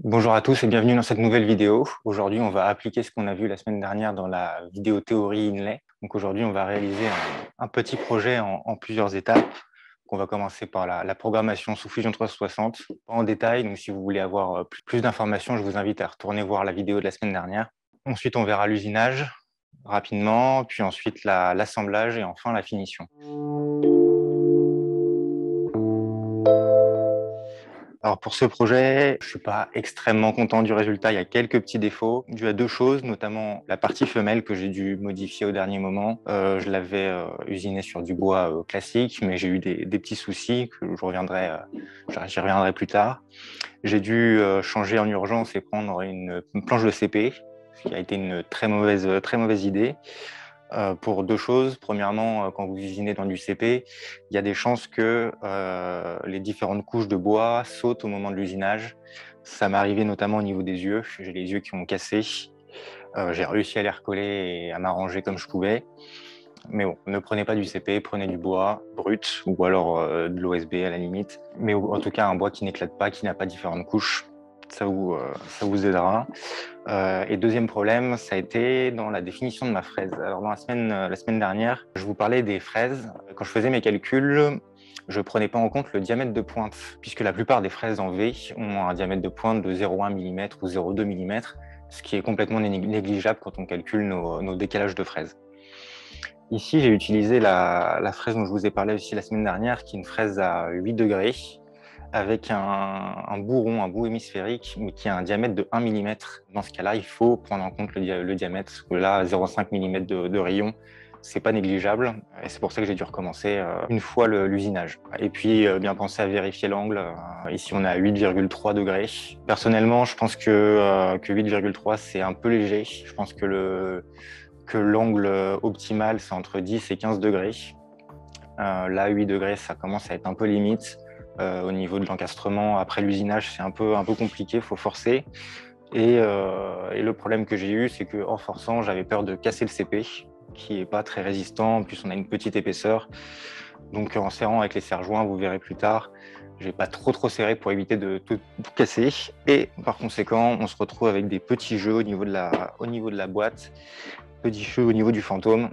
Bonjour à tous et bienvenue dans cette nouvelle vidéo. Aujourd'hui, on va appliquer ce qu'on a vu la semaine dernière dans la vidéo théorie inlay. Donc aujourd'hui, on va réaliser un petit projet en plusieurs étapes. Donc, on va commencer par la programmation sous Fusion 360 en détail. Donc si vous voulez avoir plus d'informations, je vous invite à retourner voir la vidéo de la semaine dernière. Ensuite, on verra l'usinage rapidement, puis ensuite l'assemblage et enfin la finition. Alors pour ce projet, je ne suis pas extrêmement content du résultat. Il y a quelques petits défauts dus à deux choses, notamment la partie femelle que j'ai dû modifier au dernier moment. Je l'avais usiné sur du bois classique, mais j'ai eu des petits soucis que j'y reviendrai plus tard. J'ai dû changer en urgence et prendre une planche de CP, ce qui a été une très mauvaise idée. Pour deux choses. Premièrement, quand vous usinez dans du CP, il y a des chances que les différentes couches de bois sautent au moment de l'usinage. Ça m'est arrivé notamment au niveau des yeux. J'ai les yeux qui ont cassé. J'ai réussi à les recoller et à m'arranger comme je pouvais. Mais bon, ne prenez pas du CP, prenez du bois brut ou alors de l'OSB à la limite. Mais en tout cas, un bois qui n'éclate pas, qui n'a pas différentes couches. Ça vous aidera. Et deuxième problème, ça a été dans la définition de ma fraise. Alors dans la semaine dernière, je vous parlais des fraises. Quand je faisais mes calculs, je ne prenais pas en compte le diamètre de pointe, puisque la plupart des fraises en V ont un diamètre de pointe de 0,1 mm ou 0,2 mm, ce qui est complètement négligeable quand on calcule nos décalages de fraises. Ici, j'ai utilisé la fraise dont je vous ai parlé aussi la semaine dernière, qui est une fraise à 8 degrés, avec un bout rond, un bout hémisphérique, mais qui a un diamètre de 1 mm. Dans ce cas-là, il faut prendre en compte le diamètre, parce que là, 0,5 mm de rayon, c'est pas négligeable, et c'est pour ça que j'ai dû recommencer une fois l'usinage. Et puis, bien penser à vérifier l'angle. Ici, on est à 8,3 degrés. Personnellement, je pense que 8,3, c'est un peu léger. Je pense que l'angle optimal, c'est entre 10 et 15 degrés. Là, 8 degrés, ça commence à être un peu limite. Au niveau de l'encastrement, après l'usinage, c'est un peu compliqué, il faut forcer. Et le problème que j'ai eu, c'est qu'en forçant, j'avais peur de casser le CP, qui n'est pas très résistant. En plus, on a une petite épaisseur. Donc, en serrant avec les serre-joints, vous verrez plus tard, je n'ai pas trop serré pour éviter de tout casser. Et par conséquent, on se retrouve avec des petits jeux au niveau de la boîte, petits jeux au niveau du fantôme.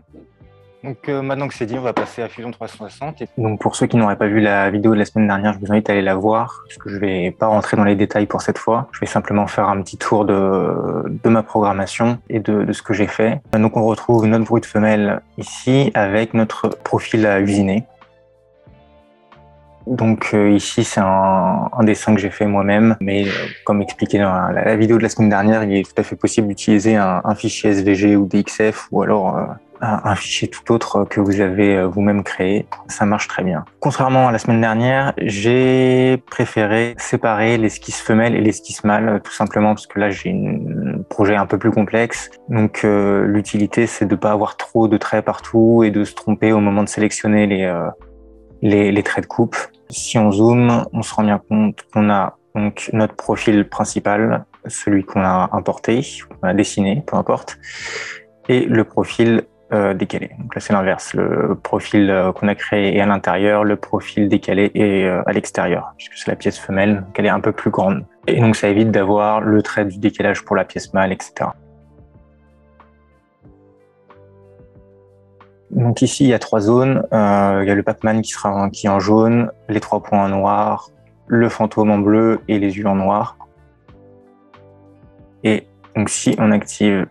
Donc maintenant que c'est dit, on va passer à Fusion 360. Donc pour ceux qui n'auraient pas vu la vidéo de la semaine dernière, je vous invite à aller la voir, parce que je vais pas rentrer dans les détails pour cette fois. Je vais simplement faire un petit tour de ma programmation et de ce que j'ai fait. Donc on retrouve notre brute femelle ici avec notre profil à usiner. Donc ici c'est un dessin que j'ai fait moi-même, mais comme expliqué dans la vidéo de la semaine dernière, il est tout à fait possible d'utiliser un fichier SVG ou DXF ou alors un fichier tout autre que vous avez vous-même créé. Ça marche très bien. Contrairement à la semaine dernière, j'ai préféré séparer l'esquisse femelle et l'esquisse mâle, tout simplement parce que là j'ai un projet un peu plus complexe. Donc l'utilité c'est de ne pas avoir trop de traits partout et de se tromper au moment de sélectionner les traits de coupe. Si on zoome, on se rend bien compte qu'on a donc notre profil principal, celui qu'on a importé, qu'on a dessiné, peu importe, et le profil décalé. Donc là, c'est l'inverse. Le profil qu'on a créé est à l'intérieur, le profil décalé est à l'extérieur, puisque c'est la pièce femelle, donc elle est un peu plus grande. Et donc, ça évite d'avoir le trait du décalage pour la pièce mâle, etc. Donc ici, il y a trois zones. Il y a le Pac-Man qui est en jaune, les trois points en noir, le fantôme en bleu et les yeux en noir. Et donc si on active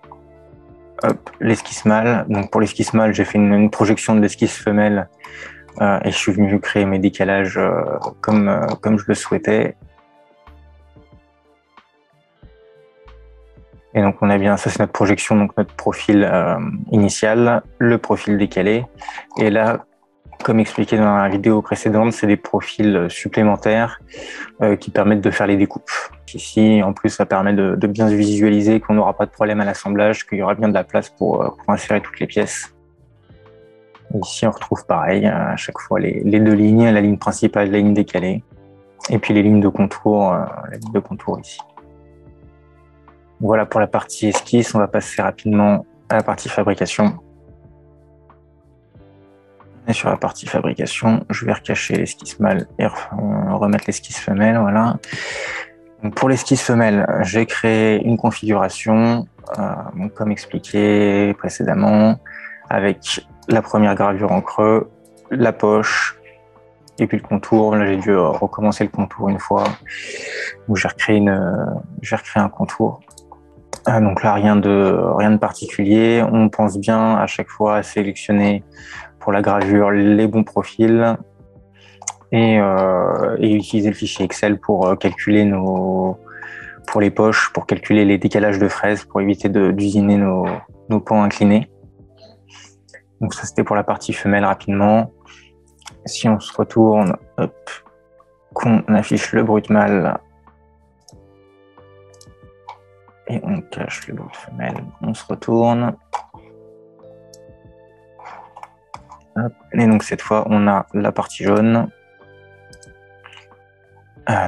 l'esquisse mâle, donc pour l'esquisse mâle, j'ai fait une projection de l'esquisse femelle et je suis venu créer mes décalages comme je le souhaitais. Et donc on a bien, ça c'est notre projection, donc notre profil initial, le profil décalé. Et là, comme expliqué dans la vidéo précédente, c'est des profils supplémentaires qui permettent de faire les découpes. Ici, en plus, ça permet de bien se visualiser, qu'on n'aura pas de problème à l'assemblage, qu'il y aura bien de la place pour insérer toutes les pièces. Ici, on retrouve pareil, à chaque fois les deux lignes, la ligne principale, la ligne décalée, et puis les lignes de contour, ici. Voilà pour la partie esquisse, on va passer rapidement à la partie fabrication. Et sur la partie fabrication, je vais recacher l'esquisse mâle et remettre l'esquisse femelle, voilà. Donc, pour l'esquisse femelle, j'ai créé une configuration, donc comme expliqué précédemment, avec la première gravure en creux, la poche, et puis le contour. Là, j'ai dû recommencer le contour une fois, où j'ai recréé un contour. Donc là, rien de particulier. On pense bien à chaque fois à sélectionner pour la gravure les bons profils et utiliser le fichier Excel pour calculer pour les poches, pour calculer les décalages de fraises, pour éviter d'usiner nos pans inclinés. Donc ça, c'était pour la partie femelle rapidement. Si on se retourne, hop, qu'on affiche le brut mâle et on cache le brut femelle, on se retourne. Hop. Et donc cette fois, on a la partie jaune,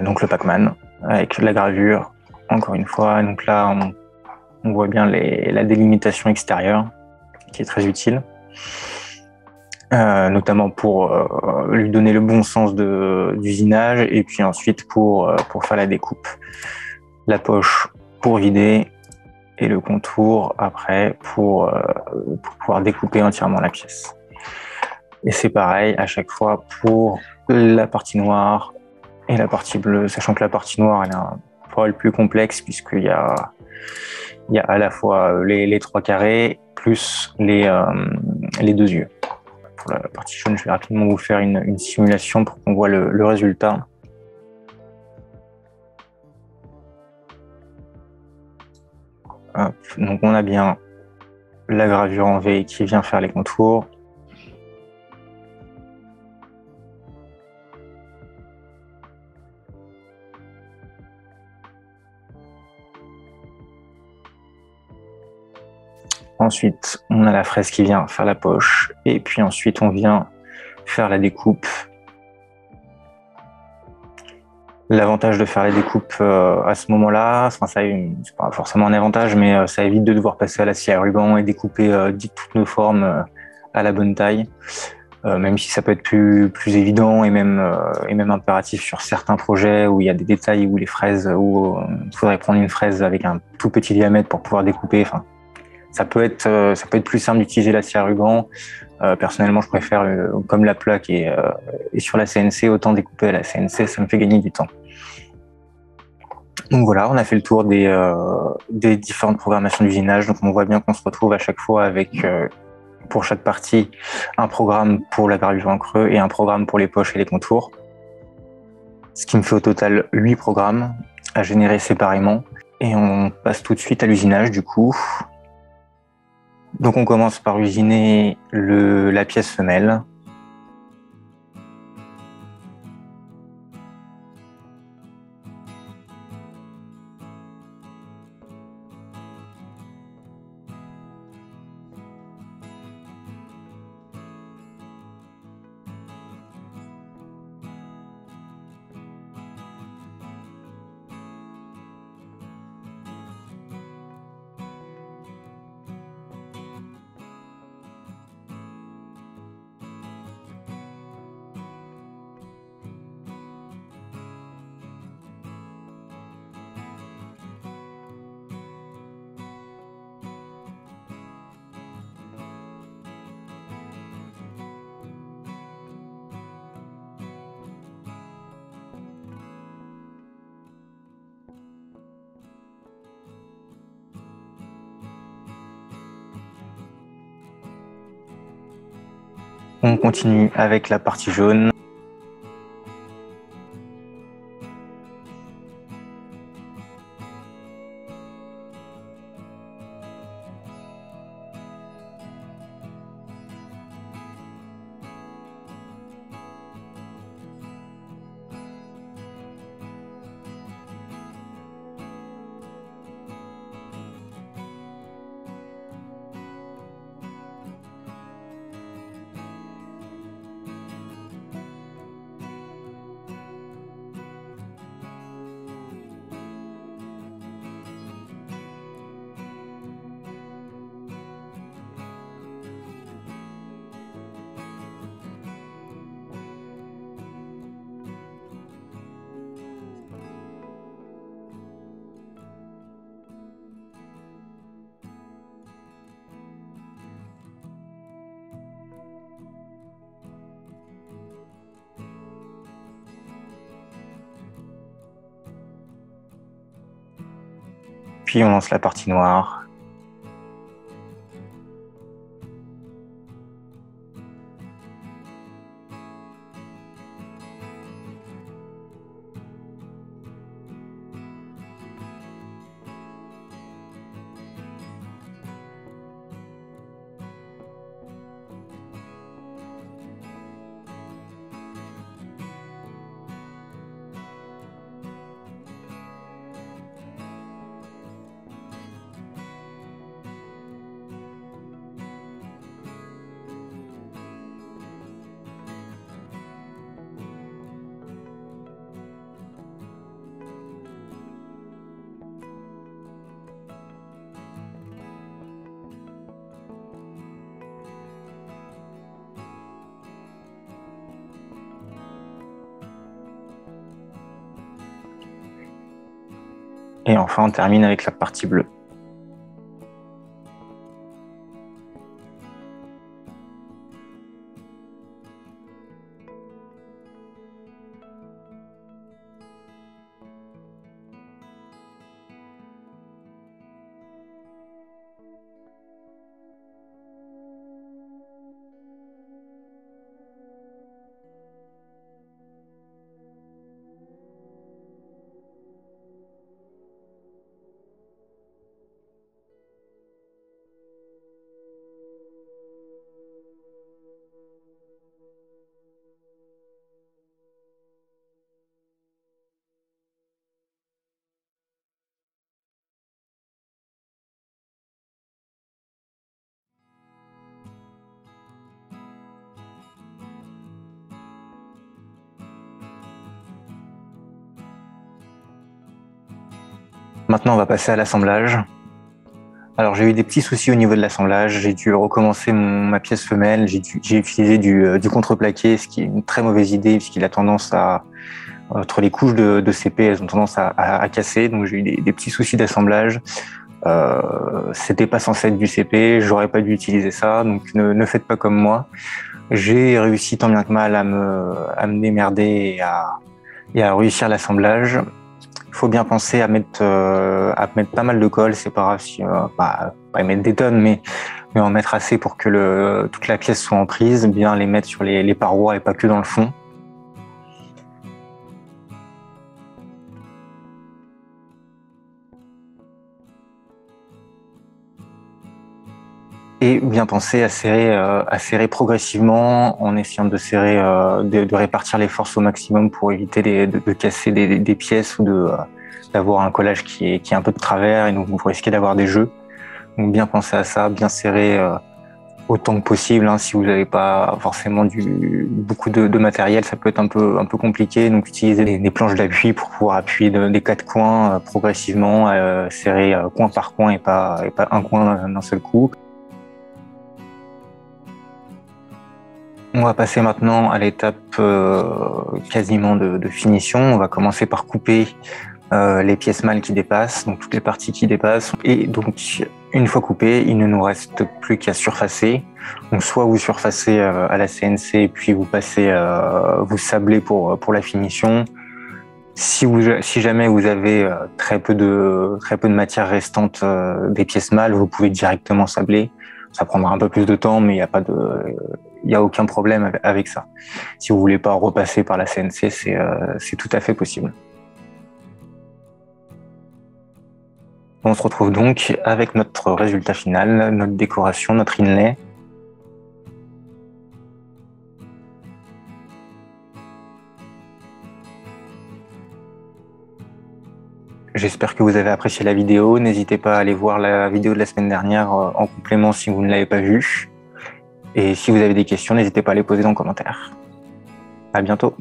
donc le Pac-Man, avec la gravure, encore une fois. Donc là, on voit bien la délimitation extérieure, qui est très utile. Notamment pour lui donner le bon sens d'usinage et puis ensuite pour faire la découpe. La poche pour vider et le contour après pour pouvoir découper entièrement la pièce. Et c'est pareil à chaque fois pour la partie noire et la partie bleue, sachant que la partie noire elle est un poil plus complexe puisqu'il y a à la fois les trois carrés plus les deux yeux. Pour la partie jaune, je vais rapidement vous faire une simulation pour qu'on voit le résultat. Hop, donc on a bien la gravure en V qui vient faire les contours. Ensuite, on a la fraise qui vient faire la poche. Et puis ensuite, on vient faire la découpe. L'avantage de faire la découpe à ce moment-là, c'est pas forcément un avantage, mais ça évite de devoir passer à la scie à ruban et découper toutes nos formes à la bonne taille. Même si ça peut être plus évident et même impératif sur certains projets où il y a des détails où les fraises, où il faudrait prendre une fraise avec un tout petit diamètre pour pouvoir découper. Enfin, ça peut être plus simple d'utiliser la scie à ruban. Personnellement, je préfère, comme la plaque est sur la CNC, autant découper à la CNC, ça me fait gagner du temps. Donc voilà, on a fait le tour des différentes programmations d'usinage. Donc on voit bien qu'on se retrouve à chaque fois avec, pour chaque partie, un programme pour la gravure en creux et un programme pour les poches et les contours. Ce qui me fait au total 8 programmes à générer séparément. Et on passe tout de suite à l'usinage du coup. Donc on commence par usiner la pièce femelle. On continue avec la partie jaune. puis on lance la partie noire. Et enfin, on termine avec la partie bleue. Maintenant, on va passer à l'assemblage. Alors, j'ai eu des petits soucis au niveau de l'assemblage. J'ai dû recommencer ma pièce femelle. J'ai utilisé du contreplaqué, ce qui est une très mauvaise idée puisqu'il a tendance à, entre les couches de CP, elles ont tendance à casser. Donc, j'ai eu des petits soucis d'assemblage. C'était pas censé être du CP. J'aurais pas dû utiliser ça. Donc, ne faites pas comme moi. J'ai réussi tant bien que mal à me démerder et à réussir l'assemblage. Il faut bien penser à mettre pas mal de colle, c'est pas grave si pas y mettre des tonnes, mais en mettre assez pour que toute la pièce soit en prise, bien les mettre sur les parois et pas que dans le fond. Et bien penser à serrer progressivement en essayant de serrer, de répartir les forces au maximum pour éviter de casser des pièces ou d'avoir un collage qui est un peu de travers et donc vous risquez d'avoir des jeux. Donc bien penser à ça, bien serrer autant que possible. Hein, si vous n'avez pas forcément beaucoup de matériel, ça peut être un peu compliqué. Donc utiliser des planches d'appui pour pouvoir appuyer des quatre coins progressivement, serrer coin par coin et pas un coin d'un seul coup. On va passer maintenant à l'étape quasiment de finition. On va commencer par couper les pièces mâles qui dépassent, donc toutes les parties qui dépassent. Et donc, une fois coupées, il ne nous reste plus qu'à surfacer. Donc, soit vous surfacez à la CNC, puis vous passez, vous sablez pour la finition. Si jamais vous avez très peu de matière restante des pièces mâles, vous pouvez directement sabler. Ça prendra un peu plus de temps, mais il y a aucun problème avec ça. Si vous voulez pas repasser par la CNC, c'est tout à fait possible. On se retrouve donc avec notre résultat final, notre décoration, notre inlay. J'espère que vous avez apprécié la vidéo. N'hésitez pas à aller voir la vidéo de la semaine dernière en complément si vous ne l'avez pas vue. Et si vous avez des questions, n'hésitez pas à les poser dans les commentaires. À bientôt.